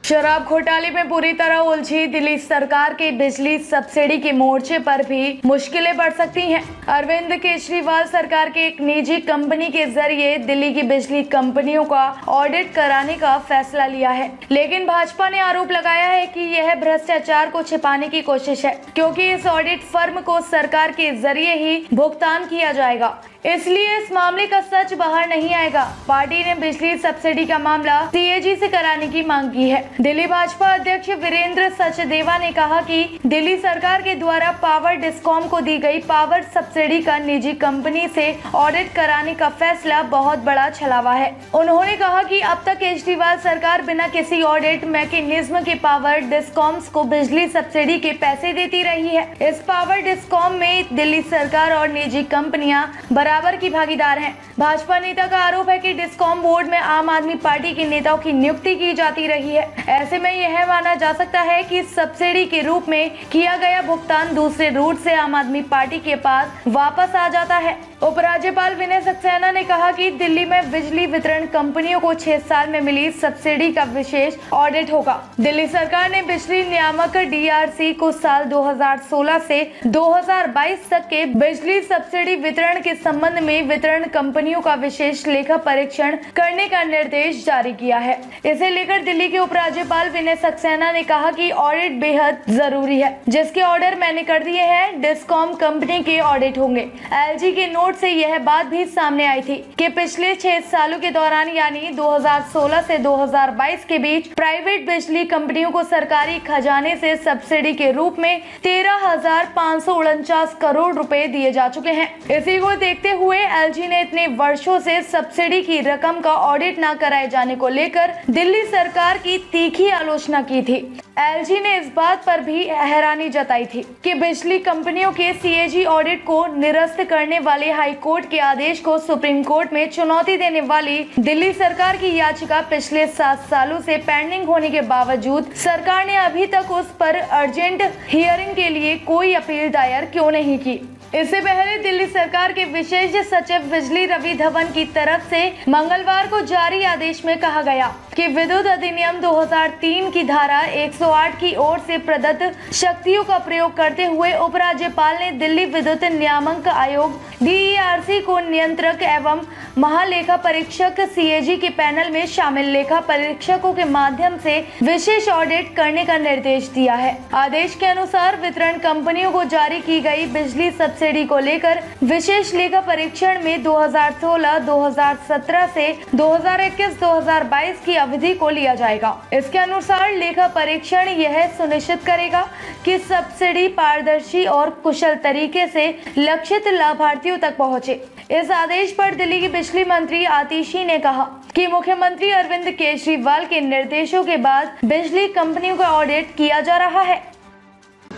शराब घोटाले में बुरी तरह उलझी दिल्ली सरकार के बिजली सब्सिडी के मोर्चे पर भी मुश्किलें बढ़ सकती हैं। अरविंद केजरीवाल सरकार के एक निजी कंपनी के जरिए दिल्ली की बिजली कंपनियों का ऑडिट कराने का फैसला लिया है, लेकिन भाजपा ने आरोप लगाया है कि यह भ्रष्टाचार को छिपाने की कोशिश है, क्योंकि इस ऑडिट फर्म को सरकार के जरिए ही भुगतान किया जाएगा, इसलिए इस मामले का सच बाहर नहीं आएगा। पार्टी ने बिजली सब्सिडी का मामला सीएजी से कराने की मांग की है। दिल्ली भाजपा अध्यक्ष वीरेंद्र सचदेवा ने कहा कि दिल्ली सरकार के द्वारा पावर डिस्कॉम को दी गई पावर सब्सिडी का निजी कंपनी से ऑडिट कराने का फैसला बहुत बड़ा छलावा है। उन्होंने कहा कि अब तक केजरीवाल सरकार बिना किसी ऑडिट मैकेनिज्म के पावर डिस्कॉम्स को बिजली सब्सिडी के पैसे देती रही है। इस पावर डिस्कॉम में दिल्ली सरकार और निजी कंपनियां बराबर की भागीदार हैं। भाजपा नेता का आरोप है कि डिस्कॉम बोर्ड में आम आदमी पार्टी के नेताओं की नियुक्ति की जाती रही है। ऐसे में यह माना जा सकता है कि सब्सिडी के रूप में किया गया भुगतान दूसरे रूट से आम आदमी पार्टी के पास वापस आ जाता है। उपराज्यपाल विनय सक्सेना ने कहा कि दिल्ली में बिजली वितरण कंपनियों को 6 साल में मिली सब्सिडी का विशेष ऑडिट होगा। दिल्ली सरकार ने बिजली नियामक डीआरसी को साल 2016 से 2022 तक के बिजली सब्सिडी वितरण के संबंध में वितरण कंपनियों का विशेष लेखा परीक्षण करने का निर्देश जारी किया है। इसे लेकर दिल्ली के उपराज्यपाल विनय सक्सेना ने कहा कि ऑडिट बेहद जरूरी है, जिसके ऑर्डर मैंने कर दिए हैं। डिस्कॉम कंपनी के ऑडिट होंगे। एलजी के नोट से यह बात भी सामने आई थी कि पिछले 6 सालों के दौरान यानी 2016 से 2022 के बीच प्राइवेट बिजली कंपनियों को सरकारी खजाने से सब्सिडी के रूप में 13,549 करोड़ रुपए दिए जा चुके हैं। इसी को देखते हुए एलजी ने इतने वर्षों से सब्सिडी की रकम का ऑडिट न कराए जाने को लेकर दिल्ली सरकार की तीखी आलोचना की थी। एलजी ने इस बात पर भी हैरानी जताई थी कि बिजली कंपनियों के सीएजी ऑडिट को निरस्त करने वाले हाई कोर्ट के आदेश को सुप्रीम कोर्ट में चुनौती देने वाली दिल्ली सरकार की याचिका पिछले 7 सालों से पेंडिंग होने के बावजूद सरकार ने अभी तक उस पर अर्जेंट हियरिंग के लिए कोई अपील दायर क्यों नहीं की। इससे पहले दिल्ली सरकार के विशेष सचिव बिजली रवि धवन की तरफ से मंगलवार को जारी आदेश में कहा गया कि विद्युत अधिनियम 2003 की धारा 108 की ओर से प्रदत्त शक्तियों का प्रयोग करते हुए उपराज्यपाल ने दिल्ली विद्युत नियामक आयोग डीईआरसी को नियंत्रक एवं महालेखा परीक्षक सीएजी के पैनल में शामिल लेखा परीक्षकों के माध्यम से विशेष ऑडिट करने का निर्देश दिया है। आदेश के अनुसार वितरण कंपनियों को जारी की गई बिजली सब्सिडी को लेकर विशेष लेखा परीक्षण में 2016, 2017 से 2021-2022 की अवधि को लिया जाएगा। इसके अनुसार लेखा परीक्षण यह सुनिश्चित करेगा कि सब्सिडी पारदर्शी और कुशल तरीके से लक्षित लाभार्थियों तक पहुंचे। इस आदेश पर दिल्ली की बिजली मंत्री आतिशी ने कहा कि मुख्यमंत्री अरविंद केजरीवाल के निर्देशों के बाद बिजली कंपनियों का ऑडिट किया जा रहा है।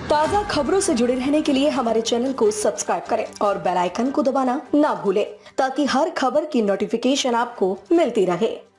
ताज़ा खबरों से जुड़े रहने के लिए हमारे चैनल को सब्सक्राइब करें और बेल आइकन को दबाना ना भूलें, ताकि हर खबर की नोटिफिकेशन आपको मिलती रहे।